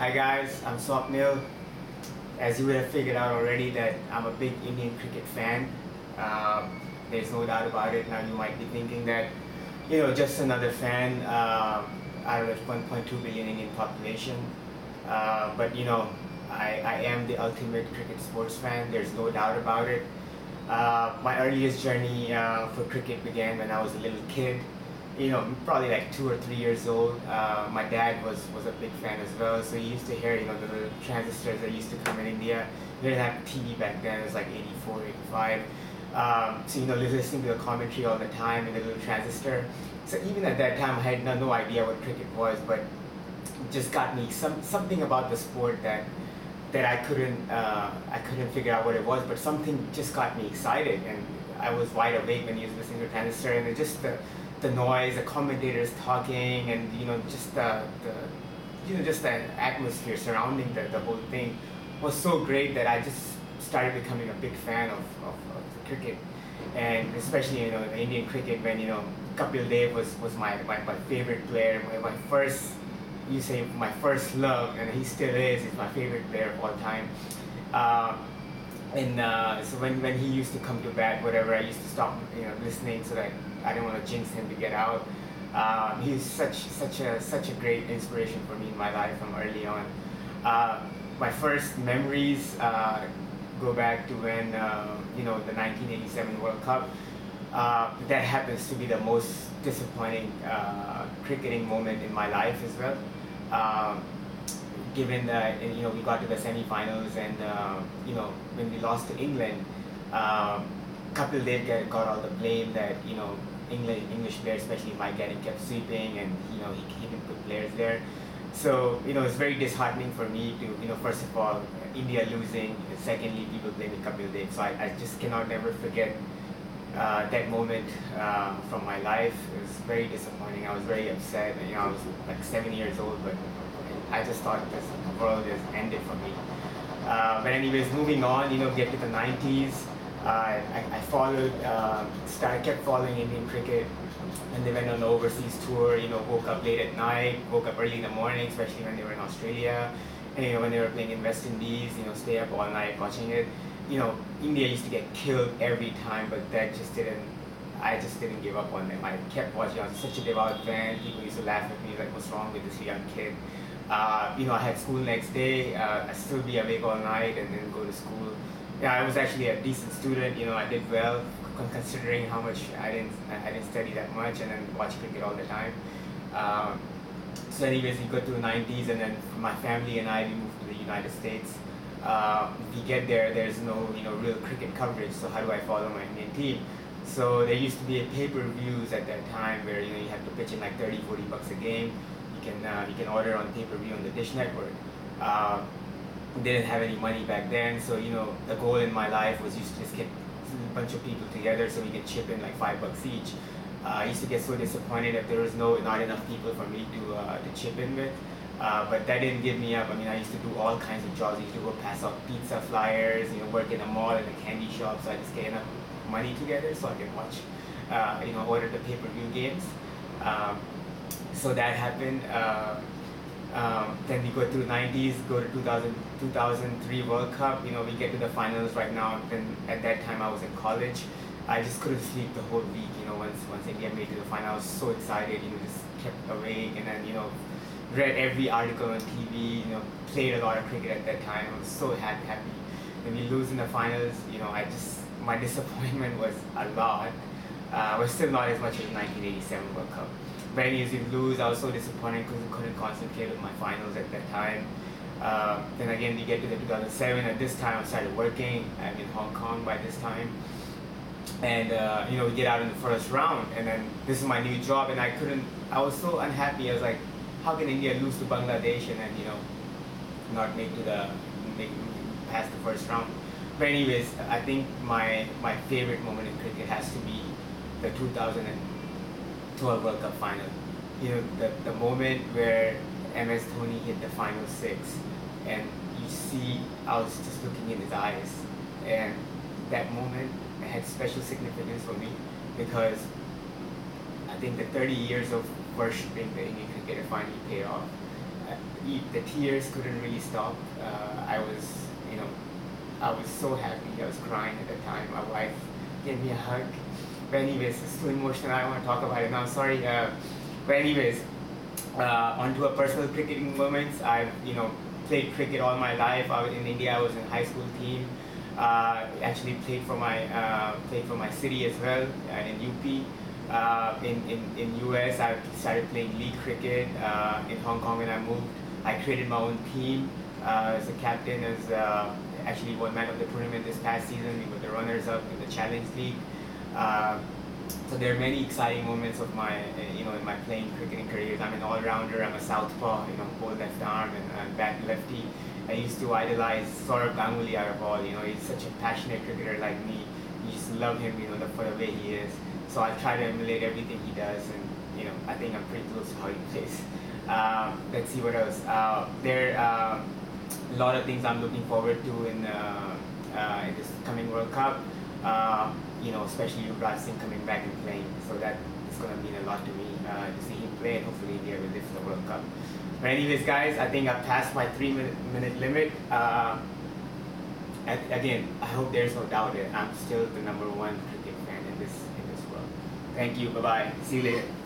Hi guys, I'm Swapnil. As you would have figured out already that I'm a big Indian cricket fan. There's no doubt about it. Now you might be thinking that, just another fan out of the 1.2 billion Indian population. But I am the ultimate cricket sports fan. There's no doubt about it. My earliest journey for cricket began when I was a little kid. Probably like 2 or 3 years old. My dad was a big fan as well, so he used to hear, the little transistors that used to come in India. We didn't have TV back then, it was like 84, 85. So, listening to the commentary all the time in the little transistor. So even at that time, I had no idea what cricket was, but it just got me something about the sport that I couldn't figure out what it was, but something just got me excited, and I was wide awake when he was listening to the transistor, and it just the noise, the commentators talking, and just just the atmosphere surrounding the whole thing was so great that I just started becoming a big fan of cricket, and especially the Indian cricket when Kapil Dev was my favorite player, my first, you say my first love, and he still is. He's my favorite player of all time. So when he used to come to bat, whatever, I used to stop listening so that I didn't want to jinx him to get out. He's such a great inspiration for me in my life from early on. My first memories go back to when the 1987 World Cup. That happens to be the most disappointing cricketing moment in my life as well. Given that we got to the semi-finals, and when we lost to England, Kapil Dev got all the blame that English players, especially Mike Gaddy, kept sweeping, and he didn't put players there. So it's very disheartening for me to first of all India losing, and secondly people blaming Kapil Dev. So I just cannot never forget that moment from my life. It was very disappointing. I was very upset. I was like 7 years old, but I just thought this world has ended for me. But anyways, moving on, get to the 90s. I followed, kept following Indian cricket, and they went on an overseas tour. Woke up late at night, woke up early in the morning, especially when they were in Australia, and when they were playing in West Indies, stay up all night watching it. India used to get killed every time, but I just didn't give up on them. I kept watching. I was such a devout fan. People used to laugh at me like, what's wrong with this young kid? I had school next day. I'd still be awake all night and then go to school. Yeah, I was actually a decent student. I did well considering how much I didn't study that much and then watch cricket all the time. So anyways, we go to the 90s, and then my family and I, we moved to the United States. We get there, there's no real cricket coverage, so how do I follow my Indian team? So there used to be pay-per-views at that time where you have to pitch in like 30-40 bucks a game. You can order on pay-per-view on the Dish Network. Didn't have any money back then, so the goal in my life was used to just get a bunch of people together so we could chip in like $5 each. I used to get so disappointed if there was not enough people for me to chip in with. But that didn't give me up. I used to do all kinds of jobs. I used to go pass out pizza flyers, work in a mall and a candy shop, so I just get enough money together so I can watch, order the pay-per-view games. So that happened. Then we go through 90s, go to 2003 World Cup. We get to the finals right now. Then at that time I was in college. I just couldn't sleep the whole week. Once India made it to the final, I was so excited. Just kept awake, and then read every article on TV. Played a lot of cricket at that time. I was so happy. When we lose in the finals, my disappointment was a lot. Was still not as much as 1987 World Cup. But anyways, we lose. I was so disappointed because I couldn't concentrate with my finals at that time. Then again, we get to the 2007. At this time, I started working. I'm in Hong Kong by this time. And we get out in the first round, and then this is my new job, and I was so unhappy. I was like, how can India lose to Bangladesh and then not make past the first round? But anyways, I think my favorite moment in cricket has to be the 2012 World Cup final. The moment where MS Dhoni hit the final six, and you see, I was just looking in his eyes, and that moment had special significance for me because I think the 30 years of worshipping the Indian cricketer finally paid off. the tears couldn't really stop. I was, you know, I was so happy. I was crying at the time. My wife gave me a hug. But anyways, it's too emotional. I don't want to talk about it now. Sorry. But anyways, onto a personal cricketing moments. I've, played cricket all my life. I was in India. I was in high school team. Actually played for my city as well in UP. In US, I started playing league cricket. In Hong Kong, when I moved, I created my own team as a captain. As actually won man of the tournament this past season. We were the runners-up in the Challenge League. So there are many exciting moments of my, in my playing cricketing career. I'm an all-rounder. I'm a southpaw, whole left arm and bat lefty. I used to idolize Saurabh Ganguly out of all. He's such a passionate cricketer like me. You just love him, for the way he is. So I try to emulate everything he does, and I think I'm pretty close to how he plays. Let's see what else. There are a lot of things I'm looking forward to in this coming World Cup. Especially Yuvraj Singh coming back and playing. So that is going to mean a lot to me to see him play, and hopefully India will lift the World Cup. But anyways, guys, I think I've passed my 3-minute limit. Again, I hope there's no doubt that I'm still the #1 cricket fan in this world. Thank you. Bye bye. See you later.